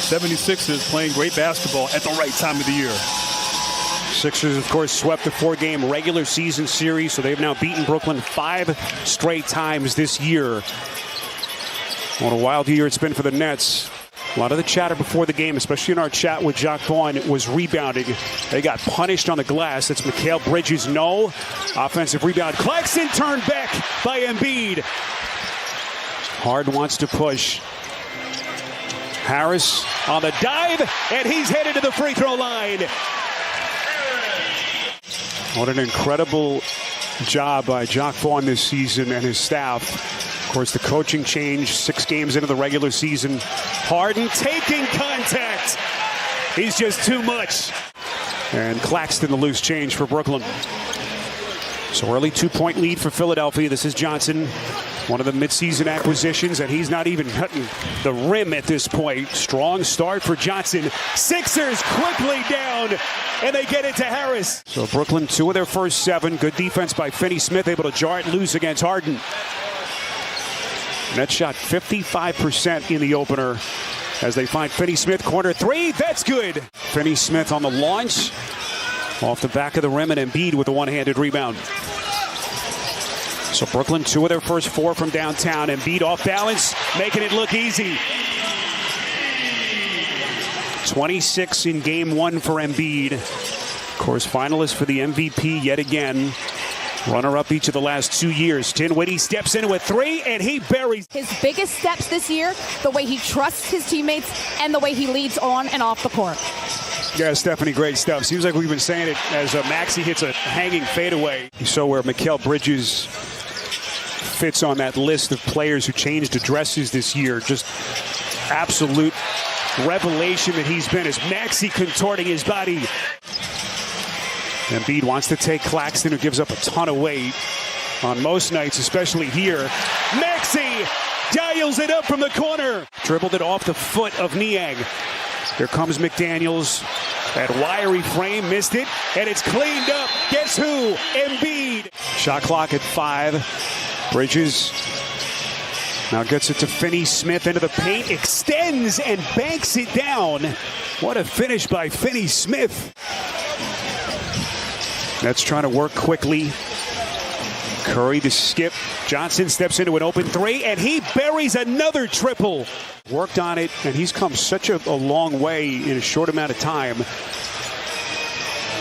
76ers playing great basketball at the right time of the year. Sixers, of course, swept the 4-game regular season series, so they've now beaten Brooklyn 5 straight times this year. What a wild year it's been for the Nets. A lot of the chatter before the game, especially in our chat with Jacques Vaughn, was rebounding. They got punished on the glass. That's Mikal Bridges. No. Offensive rebound. Claxton turned back by Embiid. Harden wants to push. Harris on the dive, and he's headed to the free throw line. What an incredible job by Jacques Vaughn this season and his staff. Of course, the coaching change 6 games into the regular season. Harden taking contact. He's just too much. And Claxton the loose change for Brooklyn. So early 2-point lead for Philadelphia. This is Johnson, one of the midseason acquisitions, and he's not even cutting the rim at this point. Strong start for Johnson. Sixers quickly down, and they get it to Harris. So Brooklyn, 2 of their first 7. Good defense by Finney-Smith, able to jar it loose against Harden. Nets shot 55% in the opener as they find Finney-Smith. Corner 3, that's good. Finney-Smith on the launch. Off the back of the rim, and Embiid with a one-handed rebound. So Brooklyn, 2 of their first 4 from downtown. Embiid off balance, making it look easy. 26 in game 1 for Embiid. Of course, finalist for the MVP yet again. Runner-up each of the last 2 years. Dinwiddie steps in with 3, and he buries. His biggest steps this year, the way he trusts his teammates, and the way he leads on and off the court. Yeah, Stephanie, great stuff. Seems like we've been saying it as Maxey hits a hanging fadeaway. You saw where Mikal Bridges fits on that list of players who changed addresses this year. Just absolute revelation that he's been as Maxey contorting his body. Embiid wants to take Claxton, who gives up a ton of weight on most nights, especially here. Maxey dials it up from the corner. Dribbled it off the foot of Niang. Here comes McDaniels. That wiry frame missed it, and it's cleaned up. Guess who? Embiid. Shot clock at 5. Bridges now gets it to Finney-Smith into the paint, extends and banks it down. What a finish by Finney-Smith. Nets trying to work quickly. Curry to skip. Johnson steps into an open 3, and he buries another triple. Worked on it, and he's come such a long way in a short amount of time.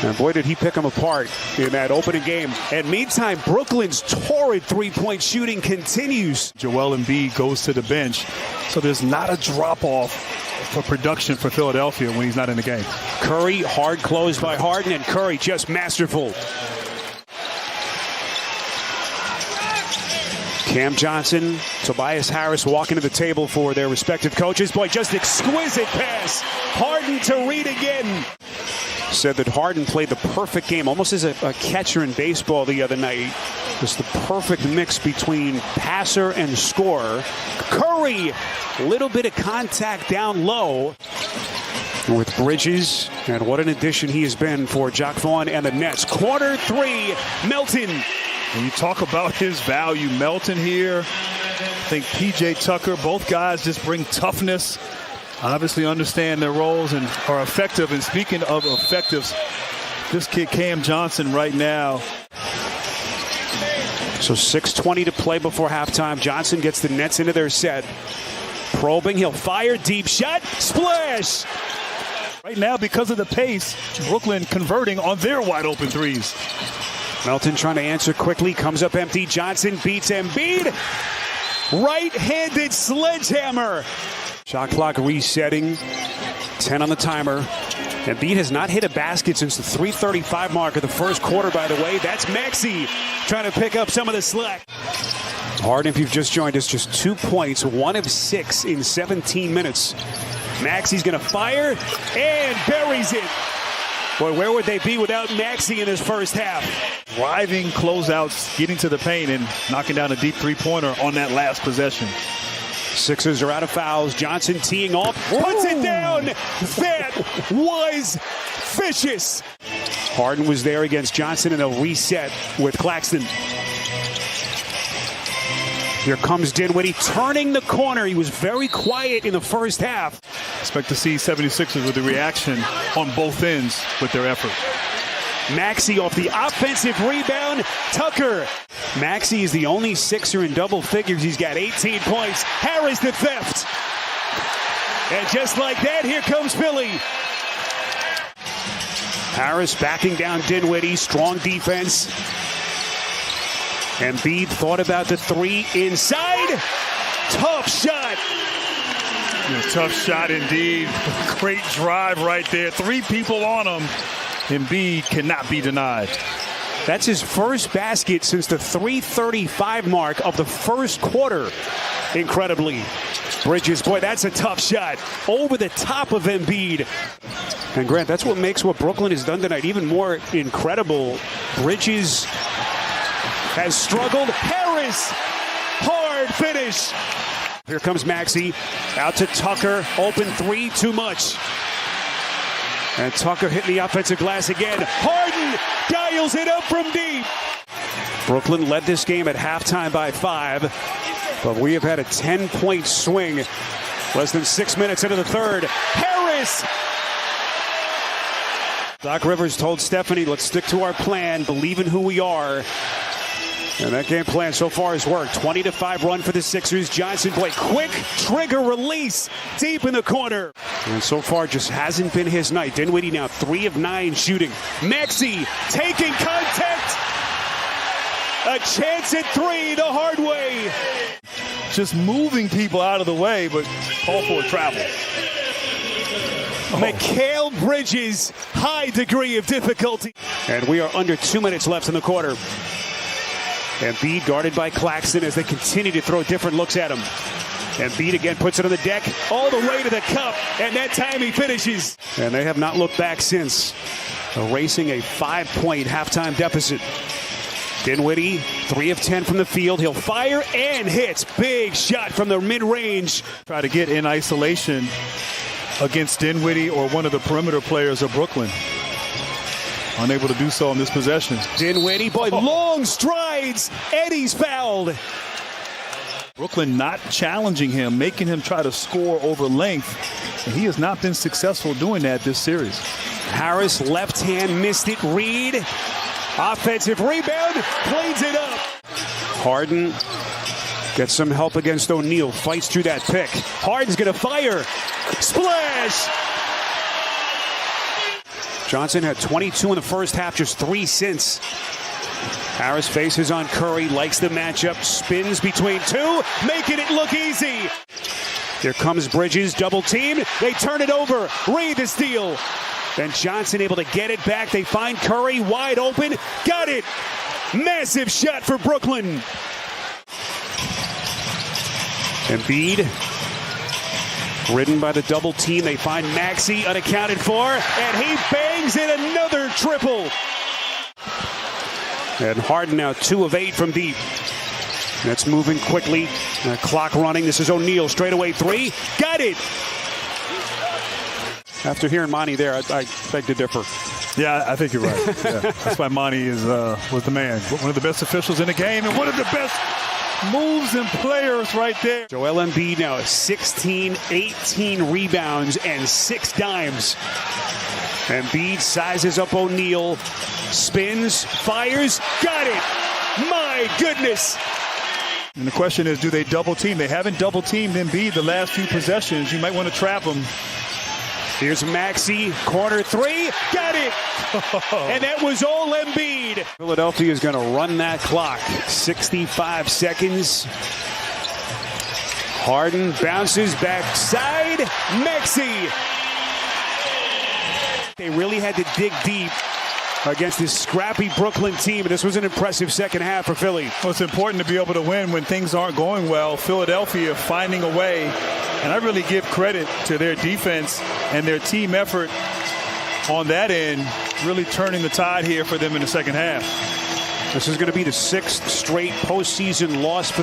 And boy, did he pick them apart in that opening game. And meantime, Brooklyn's torrid three-point shooting continues. Joel Embiid goes to the bench, so there's not a drop-off for production for Philadelphia when he's not in the game. Curry, hard close by Harden, and Curry just masterful. Cam Johnson, Tobias Harris walking to the table for their respective coaches. Boy, just exquisite pass. Harden to Reed again. Said that Harden played the perfect game, almost as a catcher in baseball the other night. Just the perfect mix between passer and scorer. Curry, a little bit of contact down low with Bridges. And what an addition he has been for Jacques Vaughn and the Nets. Quarter 3, Melton. When you talk about his value, Melton here, I think P.J. Tucker, both guys just bring toughness, obviously understand their roles and are effective. And speaking of effectives, this kid Cam Johnson right now. So 6:20 to play before halftime. Johnson gets the Nets into their set. Probing, he'll fire, deep shot, splash! Right now, because of the pace, Brooklyn converting on their wide open threes. Melton trying to answer quickly, comes up empty. Johnson beats Embiid. Right-handed sledgehammer. Shot clock resetting. 10 on the timer. Embiid has not hit a basket since the 3:35 mark of the first quarter, by the way. That's Maxey trying to pick up some of the slack. Harden, if you've just joined us, just 2 points, 1 of 6 in 17 minutes. Maxey's going to fire and buries it. Boy, where would they be without Maxey in his first half? Driving closeouts, getting to the paint, and knocking down a deep three-pointer on that last possession. Sixers are out of fouls. Johnson teeing off, puts it down. That was vicious. Harden was there against Johnson, and they'll reset with Claxton. Here comes Dinwiddie turning the corner. He was very quiet in the first half. Expect to see 76ers with the reaction on both ends with their effort. Maxey off the offensive rebound. Tucker. Maxey is the only Sixer in double figures. He's got 18 points. Harris the theft. And just like that, here comes Philly. Harris backing down Dinwiddie. Strong defense. Embiid thought about the three inside. Tough shot. Yeah, tough shot indeed. Great drive right there. 3 people on him. Embiid cannot be denied. That's his first basket since the 3:35 mark of the first quarter. Incredibly. Bridges, boy, that's a tough shot. Over the top of Embiid. And Grant, that's what makes what Brooklyn has done tonight even more incredible. Bridges has struggled. Harris, hard finish. Here comes Maxey. Out to Tucker. Open 3, too much. And Tucker hitting the offensive glass again. Harden dials it up from deep. Brooklyn led this game at halftime by 5. But we have had a 10-point swing. Less than 6 minutes into the third. Harris! Doc Rivers told Stephanie, let's stick to our plan. Believe in who we are. And that game plan so far has worked. 20-5 run for the Sixers. Johnson play quick trigger release deep in the corner. And so far just hasn't been his night. Dinwiddie now 3 of 9 shooting. Maxey taking contact. A chance at 3 the hard way. Just moving people out of the way, but call for a travel. Mikal Bridges, high degree of difficulty. And we are under 2 minutes left in the quarter. Embiid guarded by Claxton as they continue to throw different looks at him. Embiid again puts it on the deck all the way to the cup, and that time he finishes. And they have not looked back since, erasing a 5-point halftime deficit. Dinwiddie, 3 of 10 from the field. He'll fire and hits. Big shot from the mid-range. Try to get in isolation against Dinwiddie or one of the perimeter players of Brooklyn. Unable to do so in this possession. Dinwiddie, boy, long strides. Eddie's fouled. Brooklyn not challenging him, making him try to score over length. And he has not been successful doing that this series. Harris, left hand, missed it. Reed, offensive rebound, cleans it up. Harden gets some help against O'Neal, fights through that pick. Harden's going to fire. Splash! Johnson had 22 in the first half, just 3 since. Harris faces on Curry, likes the matchup, spins between 2, making it look easy. Here comes Bridges, double team. They turn it over. Reed the steal. Then Johnson able to get it back. They find Curry wide open. Got it. Massive shot for Brooklyn. Embiid. Ridden by the double team. They find Maxey unaccounted for. And he bangs in another triple. And Harden now 2 of 8 from deep. That's moving quickly. Clock running. This is O'Neal. Straightaway 3. Got it. After hearing Monty there, I beg to differ. Yeah, I think you're right. Yeah. That's why Monty was the man. One of the best officials in the game and one of the best moves and players right there. Joel Embiid now 16, 18 rebounds and 6 dimes. Embiid sizes up O'Neal, spins, fires, got it. My goodness. And the question is, do they double team? They haven't double teamed Embiid the last few possessions. You might want to trap him. Here's Maxey, corner 3, got it. And that was all Embiid. Philadelphia is going to run that clock. 65 seconds. Harden bounces backside. Maxey. They really had to dig deep against this scrappy Brooklyn team, and this was an impressive second half for Philly. Well, it's important to be able to win when things aren't going well. Philadelphia finding a way, and I really give credit to their defense and their team effort on that end, really turning the tide here for them in the second half. This is going to be the 6th straight postseason loss for the